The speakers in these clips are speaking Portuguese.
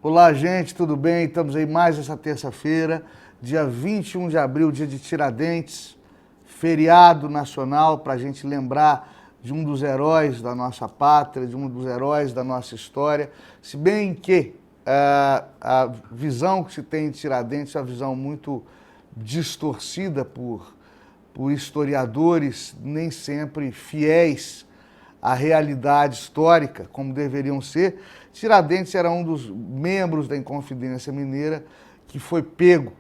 Olá, gente, tudo bem? Estamos aí mais essa terça-feira, dia 21 de abril, dia de Tiradentes, feriado nacional para a gente lembrar de um dos heróis da nossa pátria, de um dos heróis da nossa história. Se bem que a visão que se tem de Tiradentes é uma visão muito distorcida por historiadores nem sempre fiéis à realidade histórica, como deveriam ser. Tiradentes era um dos membros da Inconfidência Mineira que foi pego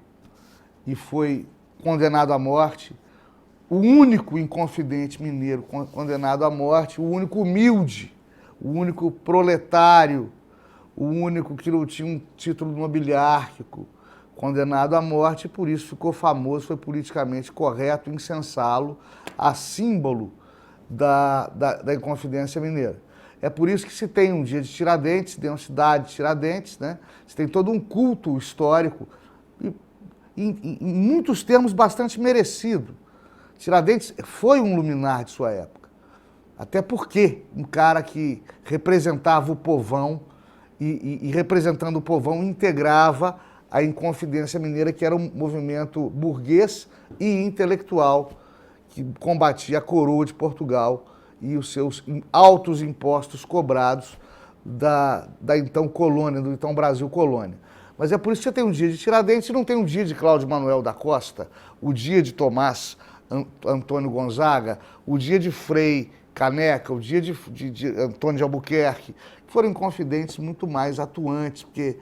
e foi condenado à morte, o único inconfidente mineiro condenado à morte, o único humilde, o único proletário, o único que não tinha um título nobiliárquico, condenado à morte, e por isso ficou famoso, foi politicamente correto incensá-lo a símbolo da Inconfidência Mineira. É por isso que se tem um dia de Tiradentes, tem uma cidade de Tiradentes, né? Se tem todo um culto histórico, e, em muitos termos bastante merecido. Tiradentes foi um luminar de sua época, até porque um cara que representava o povão e representando o povão integrava a Inconfidência Mineira, que era um movimento burguês e intelectual que combatia a coroa de Portugal e os seus altos impostos cobrados da então colônia, do então Brasil colônia. Mas é por isso que você tem um dia de Tiradentes e não tem um dia de Cláudio Manuel da Costa, o dia de Tomás Antônio Gonzaga, o dia de Frei Caneca, o dia de Antônio de Albuquerque, que foram inconfidentes muito mais atuantes, porque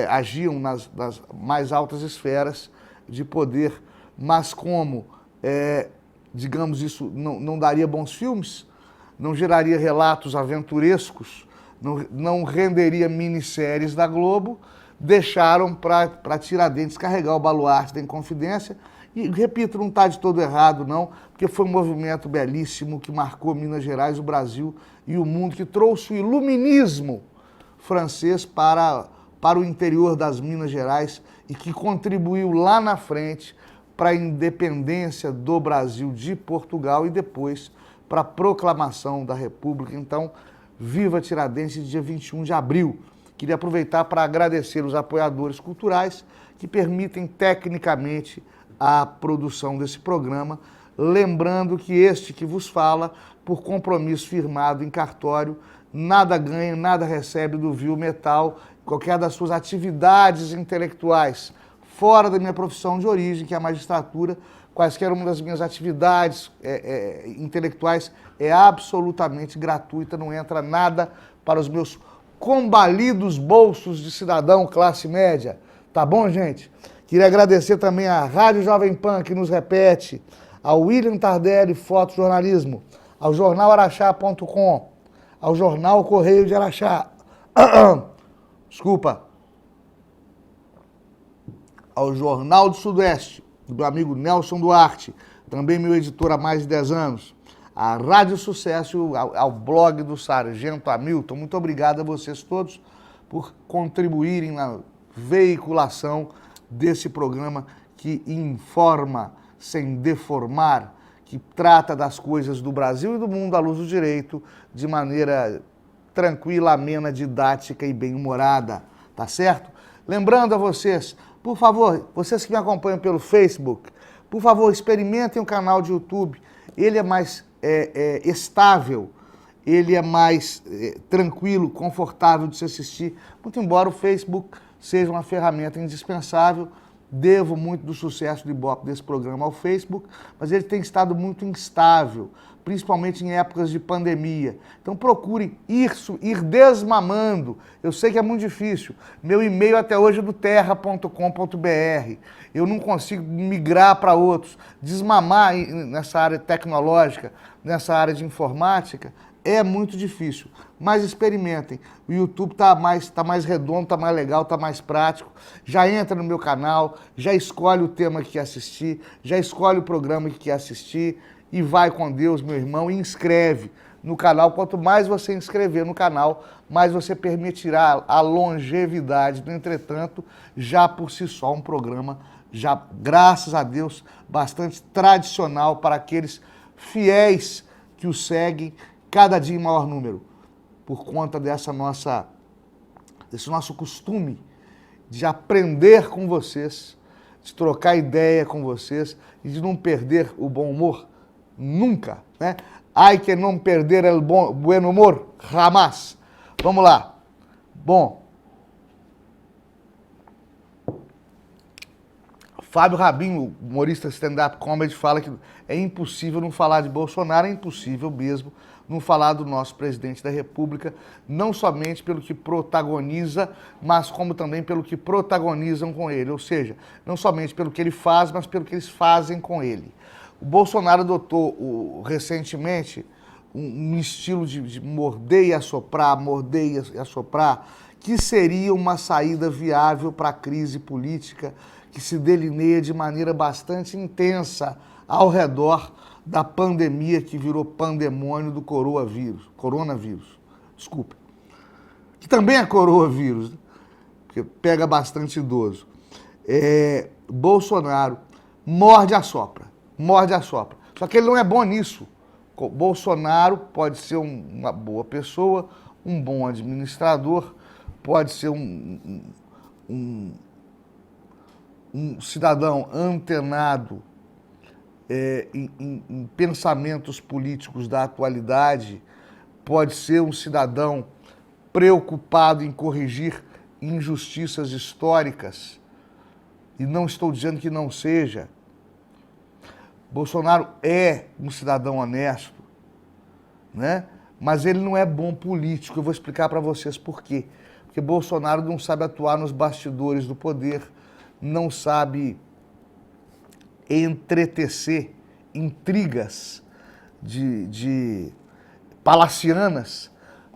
agiam nas mais altas esferas de poder, mas como digamos, isso não daria bons filmes, não geraria relatos aventurescos, não renderia minisséries da Globo, deixaram para Tiradentes carregar o baluarte da Inconfidência. E, repito, não está de todo errado, não, porque foi um movimento belíssimo que marcou Minas Gerais, o Brasil e o mundo, que trouxe o iluminismo francês para o interior das Minas Gerais e que contribuiu lá na frente para a independência do Brasil de Portugal e depois para a proclamação da República. Então, viva Tiradentes, dia 21 de abril. Queria aproveitar para agradecer os apoiadores culturais que permitem tecnicamente a produção desse programa, lembrando que este que vos fala, por compromisso firmado em cartório, nada ganha, nada recebe do vil metal, qualquer das suas atividades intelectuais, fora da minha profissão de origem, que é a magistratura, quaisquer uma das minhas atividades intelectuais é absolutamente gratuita, não entra nada para os meus combalidos bolsos de cidadão classe média. Tá bom, gente? Queria agradecer também à Rádio Jovem Pan, que nos repete, ao William Tardelli Fotojornalismo, ao Jornal Araxá.com, ao Jornal Correio de Araxá, desculpa, ao Jornal do Sudeste, do meu amigo Nelson Duarte, também meu editor há mais de 10 anos, à Rádio Sucesso, ao blog do Sargento Hamilton. Muito obrigado a vocês todos por contribuírem na veiculação desse programa que informa sem deformar, que trata das coisas do Brasil e do mundo à luz do direito de maneira tranquila, amena, didática e bem-humorada, tá certo? Lembrando a vocês, por favor, vocês que me acompanham pelo Facebook, por favor, experimentem o canal de YouTube. Ele é mais estável, ele é mais tranquilo, confortável de se assistir, muito embora o Facebook seja uma ferramenta indispensável. Devo muito do sucesso do Ibope desse programa ao Facebook, mas ele tem estado muito instável, principalmente em épocas de pandemia. Então procure ir desmamando. Eu sei que é muito difícil. Meu e-mail até hoje é do terra.com.br. Eu não consigo migrar para outros. Desmamar nessa área tecnológica, nessa área de informática, é muito difícil, mas experimentem. O YouTube está mais redondo, está mais legal, está mais prático. Já entra no meu canal, já escolhe o tema que quer assistir, já escolhe o programa que quer assistir e vai com Deus, meu irmão, e inscreve no canal. Quanto mais você inscrever no canal, mais você permitirá a longevidade do Entretanto, já por si só um programa, já, graças a Deus, bastante tradicional para aqueles fiéis que o seguem, cada dia em maior número, por conta dessa nossa esse nosso costume de aprender com vocês, de trocar ideia com vocês e de não perder o bom humor nunca, né? Hay que não perder o buen humor, jamás. Vamos lá. Bom, Fábio Rabin, humorista stand-up comedy, fala que é impossível não falar de Bolsonaro, é impossível mesmo não falar do nosso presidente da República, não somente pelo que protagoniza, mas como também pelo que protagonizam com ele, ou seja, não somente pelo que ele faz, mas pelo que eles fazem com ele. O Bolsonaro adotou recentemente um estilo de morder e assoprar, que seria uma saída viável para a crise política que se delineia de maneira bastante intensa ao redor da pandemia que virou pandemônio do coronavírus, desculpa, que também é coronavírus, né? Porque pega bastante idoso. Bolsonaro morde a assopra. Só que ele não é bom nisso. Bolsonaro pode ser uma boa pessoa, um bom administrador, pode ser um cidadão antenado em pensamentos políticos da atualidade, pode ser um cidadão preocupado em corrigir injustiças históricas, e não estou dizendo que não seja. Bolsonaro é um cidadão honesto, né? Mas ele não é bom político. Eu vou explicar para vocês por quê. Porque Bolsonaro não sabe atuar nos bastidores do poder, não sabe entretecer intrigas de palacianas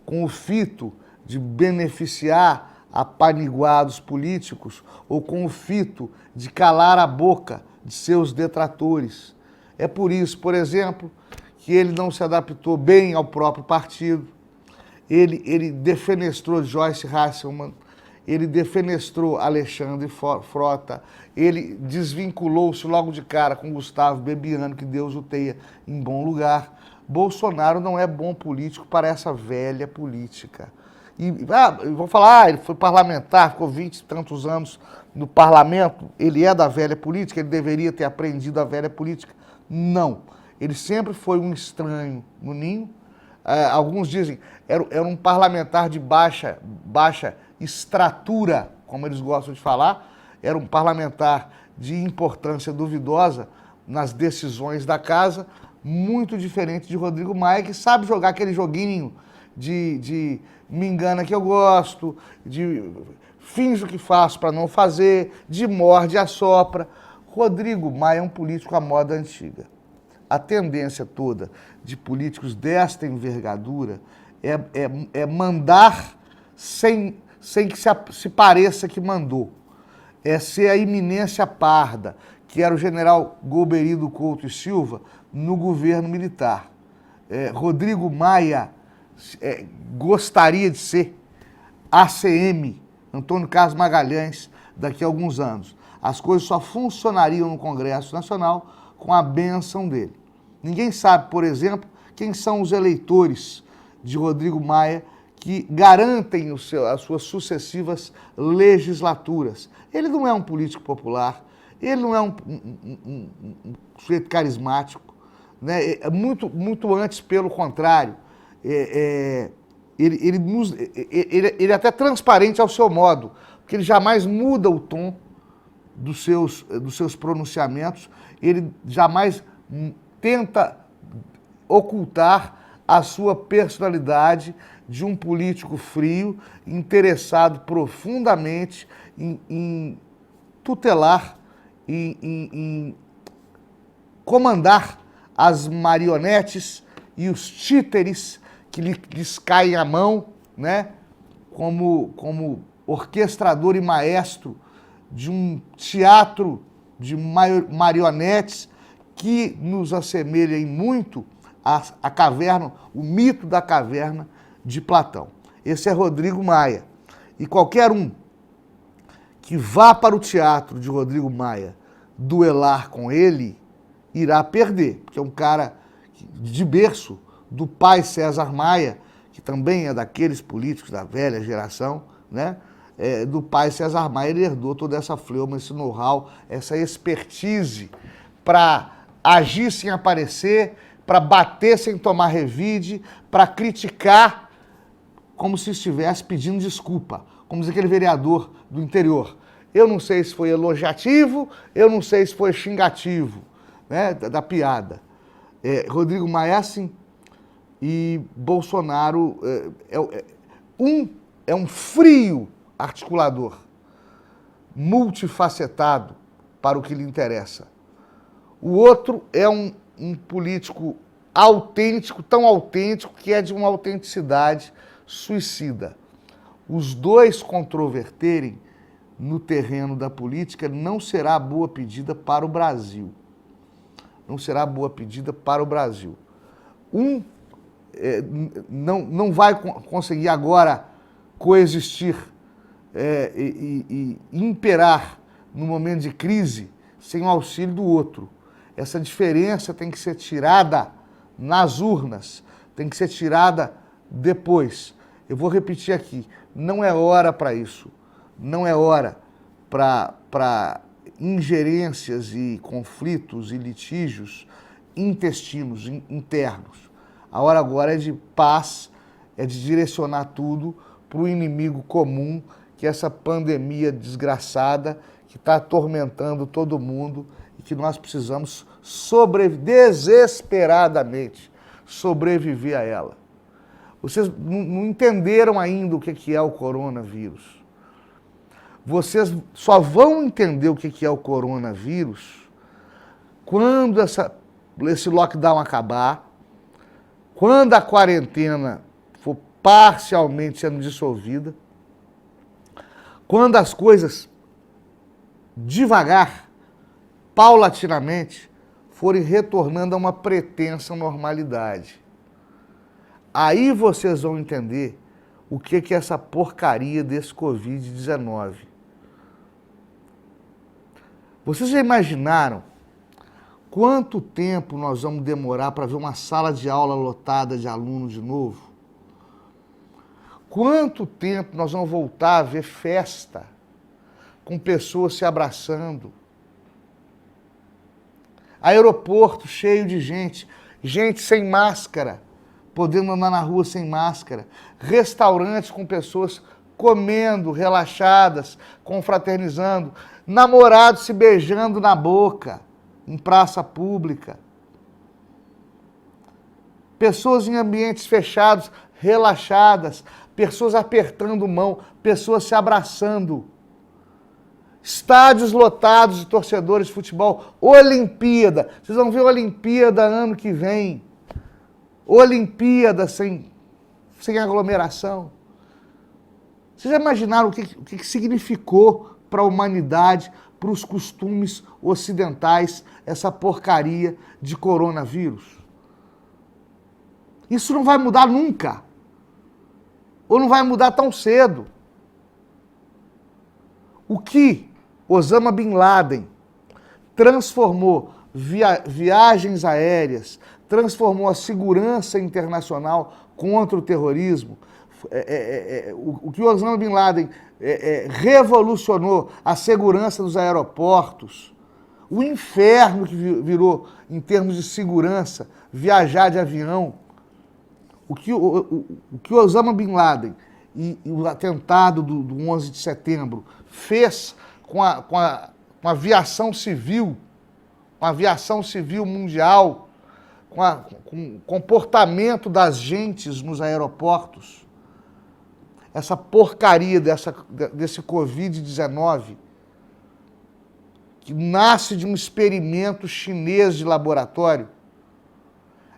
com o fito de beneficiar apaniguados políticos ou com o fito de calar a boca de seus detratores. É por isso, por exemplo, que ele não se adaptou bem ao próprio partido. Ele defenestrou Joyce Hasselman, ele defenestrou Alexandre Frota, ele desvinculou-se logo de cara com Gustavo Bebiano, que Deus o tenha em bom lugar. Bolsonaro não é bom político para essa velha política. Eu vou falar, ele foi parlamentar, ficou 20 e tantos anos no parlamento, ele é da velha política, ele deveria ter aprendido a velha política. Não, ele sempre foi um estranho no ninho. Alguns dizem, era um parlamentar de baixa estratura, como eles gostam de falar, era um parlamentar de importância duvidosa nas decisões da casa, muito diferente de Rodrigo Maia, que sabe jogar aquele joguinho de me engana que eu gosto, de finjo que faço para não fazer, de morde e assopra. Rodrigo Maia é um político à moda antiga. A tendência toda de políticos desta envergadura é mandar sem que se pareça que mandou. É ser a iminência parda, que era o general Golbery Couto e Silva no governo militar. Rodrigo Maia gostaria de ser ACM, Antônio Carlos Magalhães, daqui a alguns anos. As coisas só funcionariam no Congresso Nacional com a bênção dele. Ninguém sabe, por exemplo, quem são os eleitores de Rodrigo Maia que garantem as suas sucessivas legislaturas. Ele não é um político popular, ele não é um sujeito carismático, né? Muito antes, pelo contrário. Ele é até transparente ao seu modo, porque ele jamais muda o tom dos seus pronunciamentos, ele jamais tenta ocultar a sua personalidade de um político frio, interessado profundamente em tutelar, em comandar as marionetes e os títeres que lhes caem à mão, né? Como orquestrador e maestro de um teatro de marionetes que nos assemelha em muito a caverna, o mito da caverna de Platão. Esse é Rodrigo Maia. E qualquer um que vá para o teatro de Rodrigo Maia duelar com ele, irá perder, porque é um cara de berço do pai César Maia, que também é daqueles políticos da velha geração, né? Do pai César Maia, ele herdou toda essa fleuma, esse know-how, essa expertise para agir sem aparecer, para bater sem tomar revide, para criticar como se estivesse pedindo desculpa, como diz aquele vereador do interior. Eu não sei se foi elogiativo, eu não sei se foi xingativo, né, da piada. Rodrigo Maessin e Bolsonaro é um frio articulador, multifacetado para o que lhe interessa. O outro é um político autêntico, tão autêntico que é de uma autenticidade suicida. Os dois controverterem no terreno da política não será boa pedida para o Brasil. Não será boa pedida para o Brasil. Não vai conseguir agora coexistir e imperar no momento de crise sem o auxílio do outro. Essa diferença tem que ser tirada nas urnas, tem que ser tirada depois. Eu vou repetir aqui, não é hora para isso, não é hora para ingerências e conflitos e litígios intestinos, internos. A hora agora é de paz, é de direcionar tudo para o inimigo comum, que é essa pandemia desgraçada que está atormentando todo mundo e que nós precisamos desesperadamente sobreviver a ela. Vocês não entenderam ainda o que é o coronavírus. Vocês só vão entender o que é o coronavírus quando esse lockdown acabar, quando a quarentena for parcialmente sendo dissolvida, quando as coisas devagar, paulatinamente, forem retornando a uma pretensa normalidade. Aí vocês vão entender o que é essa porcaria desse Covid-19. Vocês já imaginaram quanto tempo nós vamos demorar para ver uma sala de aula lotada de alunos de novo? Quanto tempo nós vamos voltar a ver festa com pessoas se abraçando? Aeroporto cheio de gente, gente sem máscara, podendo andar na rua sem máscara. Restaurantes com pessoas comendo, relaxadas, confraternizando. Namorados se beijando na boca, em praça pública. Pessoas em ambientes fechados, relaxadas. Pessoas apertando mão, pessoas se abraçando. Estádios lotados de torcedores de futebol. Olimpíada. Vocês vão ver a Olimpíada ano que vem. Olimpíada sem aglomeração. Vocês já imaginaram o que significou para a humanidade, para os costumes ocidentais, essa porcaria de coronavírus? Isso não vai mudar nunca. Ou não vai mudar tão cedo. O que Osama Bin Laden transformou viagens aéreas, transformou a segurança internacional contra o terrorismo, o que Osama Bin Laden revolucionou a segurança dos aeroportos, o inferno que virou, em termos de segurança, viajar de avião, o que Osama Bin Laden e o atentado do 11 de setembro fez com a aviação civil, com a aviação civil mundial, com o comportamento das gentes nos aeroportos, essa porcaria desse Covid-19, que nasce de um experimento chinês de laboratório,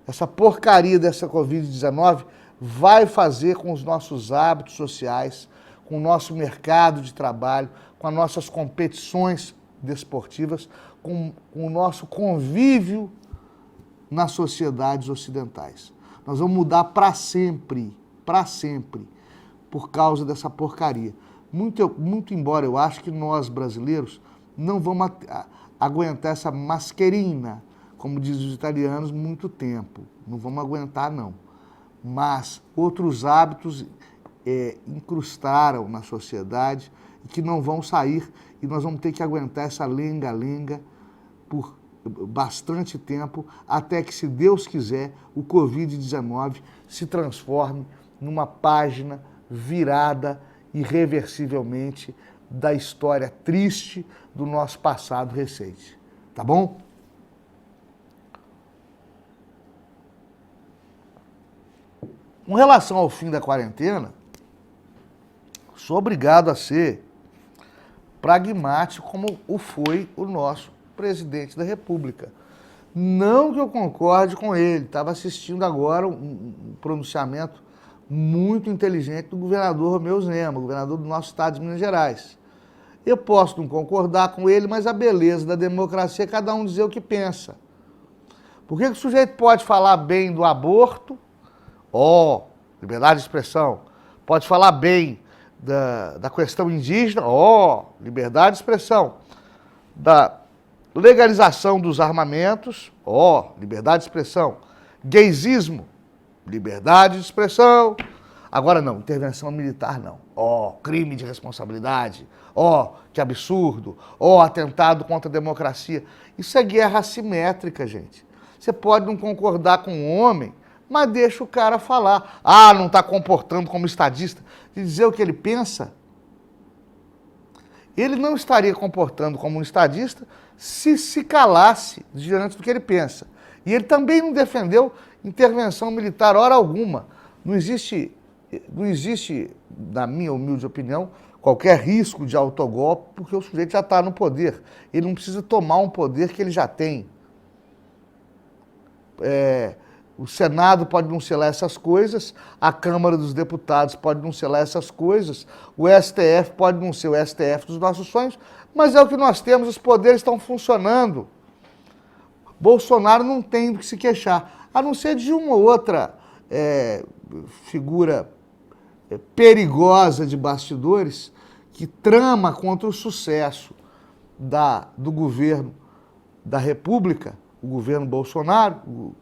essa porcaria dessa Covid-19 vai fazer com os nossos hábitos sociais, com o nosso mercado de trabalho, com as nossas competições desportivas, com o nosso convívio nas sociedades ocidentais. Nós vamos mudar para sempre, por causa dessa porcaria. Muito embora eu acho que nós, brasileiros, não vamos aguentar essa mascherina, como dizem os italianos, muito tempo. Não vamos aguentar, não. Mas outros hábitos incrustaram na sociedade e que não vão sair, e nós vamos ter que aguentar essa lenga-lenga por bastante tempo, até que, se Deus quiser, o Covid-19 se transforme numa página virada irreversivelmente da história triste do nosso passado recente. Tá bom? Com relação ao fim da quarentena, sou obrigado a ser pragmático como o foi o nosso presidente da República. Não que eu concorde com ele, estava assistindo agora um pronunciamento muito inteligente do governador Romeu Zema, governador do nosso estado de Minas Gerais. Eu posso não concordar com ele, mas a beleza da democracia é cada um dizer o que pensa. Por que o sujeito pode falar bem do aborto? Liberdade de expressão. Pode falar bem da questão indígena? Liberdade de expressão. Da legalização dos armamentos? Liberdade de expressão. Gaysismo? Liberdade de expressão. Agora não, intervenção militar não. Crime de responsabilidade. Que absurdo. Atentado contra a democracia. Isso é guerra assimétrica, gente. Você pode não concordar com um homem, mas deixa o cara falar. Não está comportando como estadista. De dizer o que ele pensa. Ele não estaria comportando como um estadista se calasse diante do que ele pensa. E ele também não defendeu intervenção militar hora alguma. Não existe, na minha humilde opinião, qualquer risco de autogolpe, porque o sujeito já está no poder. Ele não precisa tomar um poder que ele já tem. O Senado pode não selar essas coisas, a Câmara dos Deputados pode não selar essas coisas, o STF pode não ser o STF dos nossos sonhos, mas é o que nós temos, os poderes estão funcionando. Bolsonaro não tem do que se queixar, a não ser de uma ou outra figura perigosa de bastidores que trama contra o sucesso do governo da República, o governo Bolsonaro,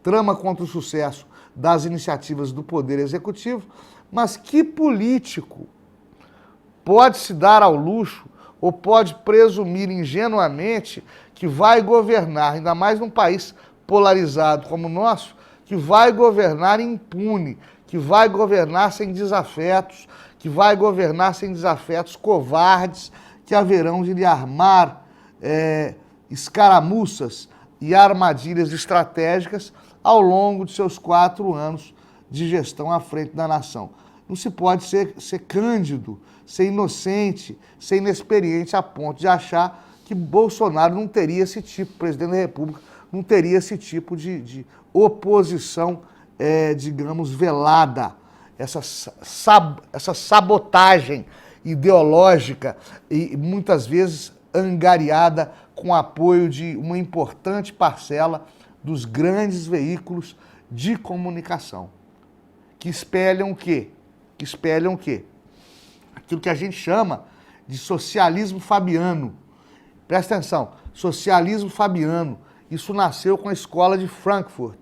trama contra o sucesso das iniciativas do Poder Executivo, mas que político pode se dar ao luxo ou pode presumir ingenuamente que vai governar, ainda mais num país polarizado como o nosso, que vai governar impune, que vai governar sem desafetos, que vai governar sem desafetos covardes que haverão de lhe armar escaramuças e armadilhas estratégicas ao longo de seus 4 anos de gestão à frente da nação. Não se pode ser cândido, ser inocente, ser inexperiente a ponto de achar que Bolsonaro não teria esse tipo, presidente da República, não teria esse tipo de oposição, digamos, velada, essa sabotagem ideológica e muitas vezes angariada com apoio de uma importante parcela dos grandes veículos de comunicação, que espelham o quê? Aquilo que a gente chama de socialismo fabiano. Presta atenção, socialismo fabiano, isso nasceu com a escola de Frankfurt.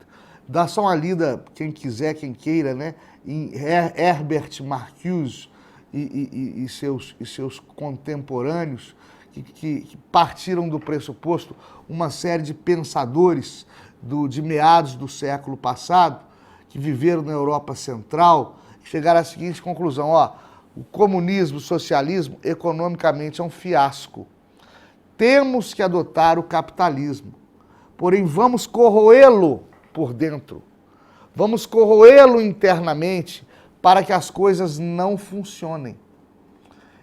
Dá só uma lida, quem quiser, quem queira, né, em Herbert Marcuse e seus contemporâneos, que partiram do pressuposto, uma série de pensadores de meados do século passado, que viveram na Europa Central, chegaram à seguinte conclusão: o comunismo, o socialismo, economicamente é um fiasco. Temos que adotar o capitalismo, porém vamos corroê-lo por dentro, vamos corroê-lo internamente para que as coisas não funcionem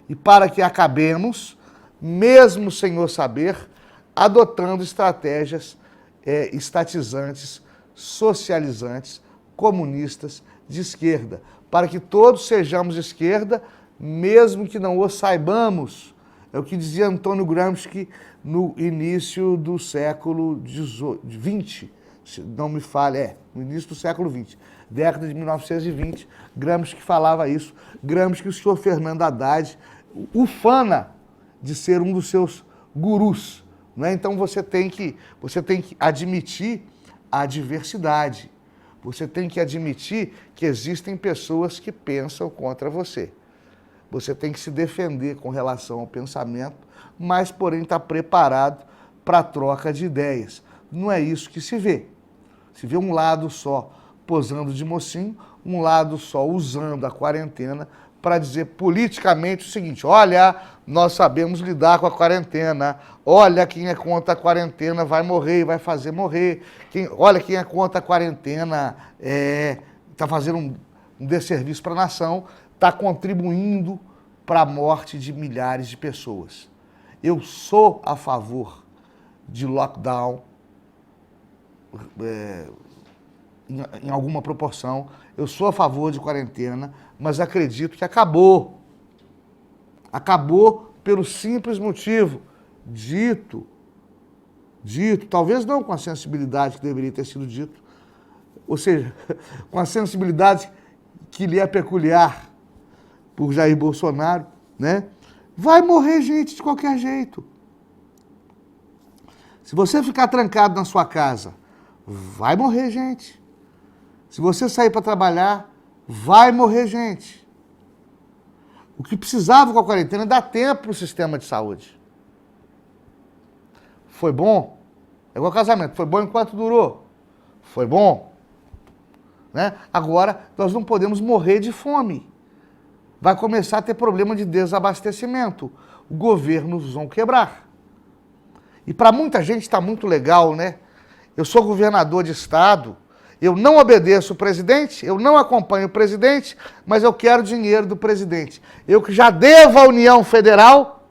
e para que acabemos, mesmo sem o saber, adotando estratégias estatizantes, socializantes, comunistas de esquerda, para que todos sejamos de esquerda, mesmo que não o saibamos. É o que dizia Antônio Gramsci no início do século XX, se não me falha, no início do século XX, década de 1920, Gramsci que falava isso, Gramsci que o senhor Fernando Haddad ufana de ser um dos seus gurus, não é? Então você tem que admitir a diversidade, Você tem que admitir que existem pessoas que pensam contra você. Você tem que se defender com relação ao pensamento, mas, porém, está preparado para a troca de ideias. Não é isso que se vê. Se vê um lado só posando de mocinho, um lado só usando a quarentena para dizer politicamente o seguinte: olha, nós sabemos lidar com a quarentena, olha, quem é contra a quarentena vai morrer, vai fazer morrer, olha, quem é contra a quarentena está fazendo um desserviço para a nação, está contribuindo para a morte de milhares de pessoas. Eu sou a favor de lockdown, em alguma proporção, eu sou a favor de quarentena, mas acredito que acabou. Acabou pelo simples motivo, dito, talvez não com a sensibilidade que deveria ter sido dito, ou seja, com a sensibilidade que lhe é peculiar por Jair Bolsonaro, né? Vai morrer gente de qualquer jeito. Se você ficar trancado na sua casa, vai morrer gente. Se você sair para trabalhar, vai morrer gente. O que precisava com a quarentena é dar tempo para o sistema de saúde. Foi bom? É igual casamento. Foi bom enquanto durou? Foi bom. Né? Agora, nós não podemos morrer de fome. Vai começar a ter problema de desabastecimento. Os governos vão quebrar. E para muita gente está muito legal, né? Eu sou governador de estado, eu não obedeço o presidente, eu não acompanho o presidente, mas eu quero dinheiro do presidente. Eu que já devo à União Federal,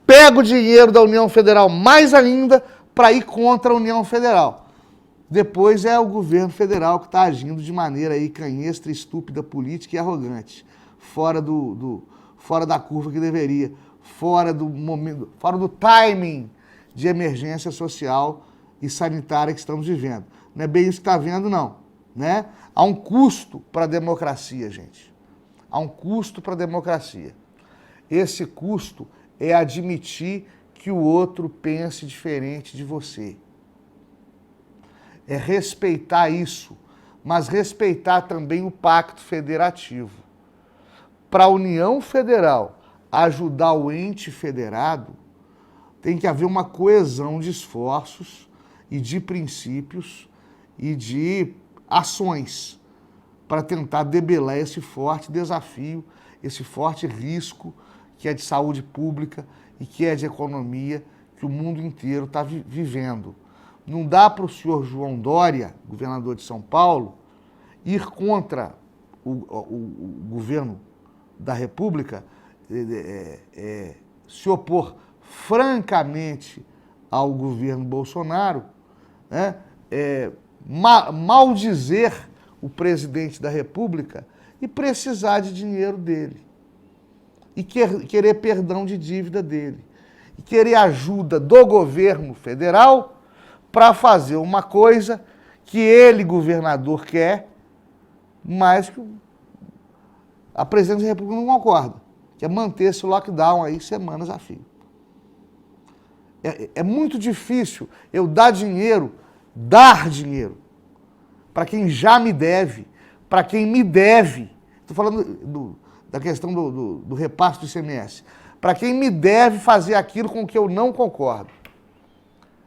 pego dinheiro da União Federal mais ainda para ir contra a União Federal. Depois é o governo federal que está agindo de maneira aí canhestra, estúpida, política e arrogante. Fora da curva que deveria, fora do momento, fora do timing de emergência social e sanitária que estamos vivendo. Não é bem isso que está vendo, não. Né? Há um custo para a democracia, gente. Há um custo para a democracia. Esse custo é admitir que o outro pense diferente de você. É respeitar isso, mas respeitar também o pacto federativo. Para a União Federal ajudar o ente federado, tem que haver uma coesão de esforços e de princípios e de ações para tentar debelar esse forte desafio, esse forte risco que é de saúde pública e que é de economia que o mundo inteiro está vivendo. Não dá para o senhor João Dória, governador de São Paulo, ir contra o governo da República, se opor francamente ao governo Bolsonaro, né? Maldizer o presidente da República e precisar de dinheiro dele. E querer perdão de dívida dele. E querer ajuda do governo federal para fazer uma coisa que ele, governador, quer, mas que a presidência da República não concorda, que é manter esse lockdown aí semanas a fio. É muito difícil eu dar dinheiro para quem já me deve, para quem me deve. Estou falando da questão do repasse do ICMS. Para quem me deve fazer aquilo com que eu não concordo.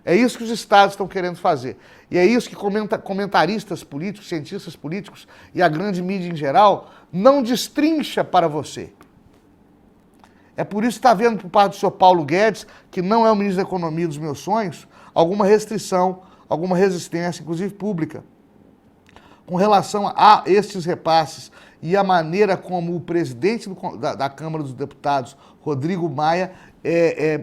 É isso que os estados estão querendo fazer. E é isso que comentaristas políticos, cientistas políticos e a grande mídia em geral não destrincha para você. É por isso que está vendo por parte do senhor Paulo Guedes, que não é o ministro da Economia dos meus sonhos, alguma restrição, alguma resistência, inclusive pública, com relação a estes repasses e a maneira como o presidente da Câmara dos Deputados, Rodrigo Maia,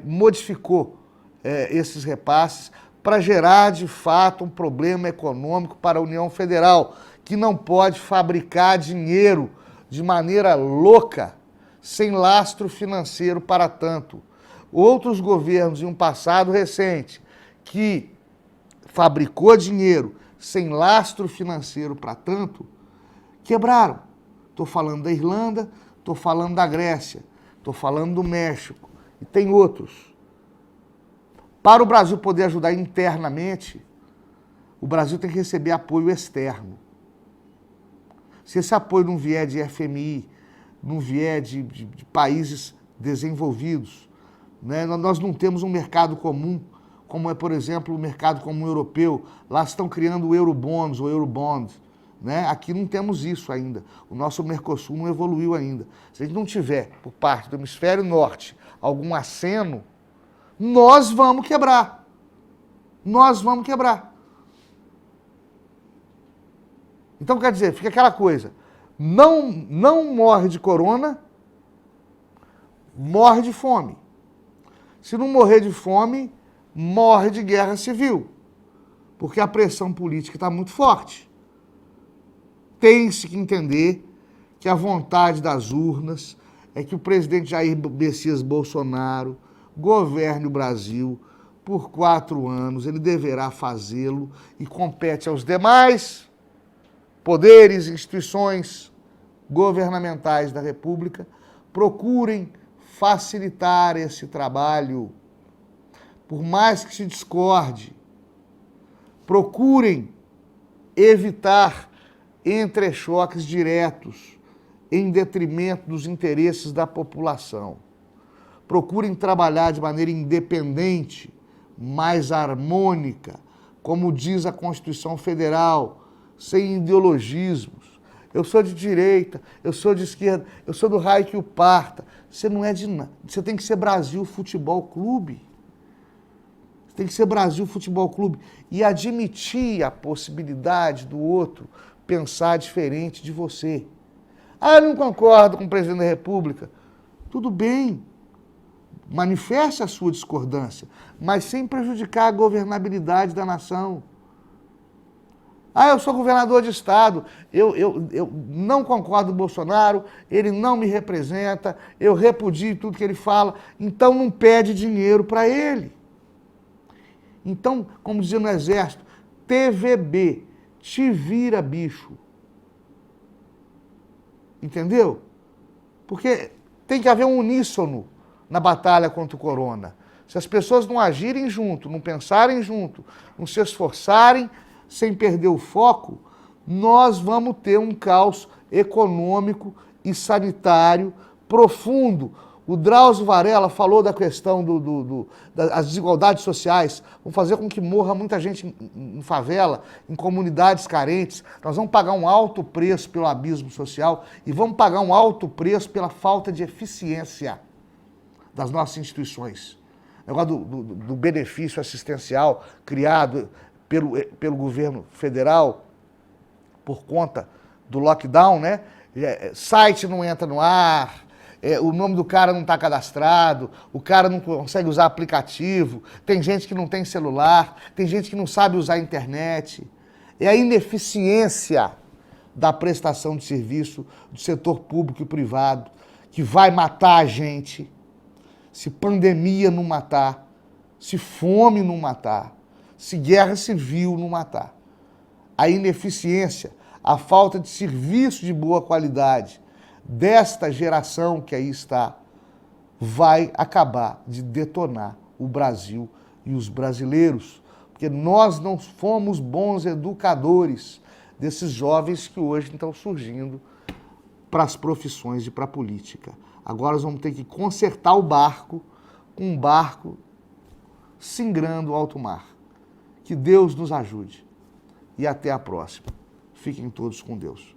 modificou esses repasses para gerar, de fato, um problema econômico para a União Federal, que não pode fabricar dinheiro de maneira louca, sem lastro financeiro para tanto. Outros governos, em um passado recente, que fabricou dinheiro sem lastro financeiro para tanto, quebraram. Estou falando da Irlanda, estou falando da Grécia, estou falando do México, e tem outros. Para o Brasil poder ajudar internamente, o Brasil tem que receber apoio externo. Se esse apoio não vier de FMI, não vier de países desenvolvidos, né? Nós não temos um mercado comum, como é, por exemplo, o mercado comum europeu. Lá estão criando o Eurobonds, o Eurobond. Né? Aqui não temos isso ainda. O nosso Mercosul não evoluiu ainda. Se a gente não tiver, por parte do hemisfério norte, algum aceno, nós vamos quebrar. Nós vamos quebrar. Então, quer dizer, fica aquela coisa, não morre de corona, morre de fome. Se não morrer de fome, morre de guerra civil, porque a pressão política está muito forte. Tem-se que entender que a vontade das urnas é que o presidente Jair Messias Bolsonaro governe o Brasil por 4 anos. Ele deverá fazê-lo e compete aos demais poderes, instituições governamentais da República, procurem facilitar esse trabalho. Por mais que se discorde, procurem evitar entrechoques diretos em detrimento dos interesses da população. Procurem trabalhar de maneira independente, mais harmônica, como diz a Constituição Federal, sem ideologismos. Eu sou de direita, eu sou de esquerda, eu sou do raio que o parta. Você não é de nada. Você tem que ser Brasil Futebol Clube. Você tem que ser Brasil Futebol Clube e admitir a possibilidade do outro pensar diferente de você. Ah, eu não concordo com o presidente da República. Tudo bem. Manifeste a sua discordância, mas sem prejudicar a governabilidade da nação. Ah, eu sou governador de estado, eu não concordo com o Bolsonaro, ele não me representa, eu repudio tudo que ele fala, então não pede dinheiro para ele. Então, como dizia no Exército, TVB, te vira, bicho. Entendeu? Porque tem que haver um uníssono na batalha contra o corona. Se as pessoas não agirem junto, não pensarem junto, não se esforçarem, sem perder o foco, nós vamos ter um caos econômico e sanitário profundo. O Drauzio Varela falou da questão das desigualdades sociais. Vão fazer com que morra muita gente em favela, em comunidades carentes. Nós vamos pagar um alto preço pelo abismo social e vamos pagar um alto preço pela falta de eficiência das nossas instituições. O negócio do benefício assistencial criado pelo governo federal por conta do lockdown, né? Site não entra no ar, o nome do cara não está cadastrado, o cara não consegue usar aplicativo, tem gente que não tem celular, tem gente que não sabe usar a internet. É a ineficiência da prestação de serviço do setor público e privado que vai matar a gente, se pandemia não matar, se fome não matar, se guerra civil não matar. A ineficiência, a falta de serviço de boa qualidade desta geração que aí está, vai acabar de detonar o Brasil e os brasileiros, porque nós não fomos bons educadores desses jovens que hoje estão surgindo para as profissões e para a política. Agora nós vamos ter que consertar o barco com um barco singrando o alto mar. Que Deus nos ajude. E até a próxima. Fiquem todos com Deus.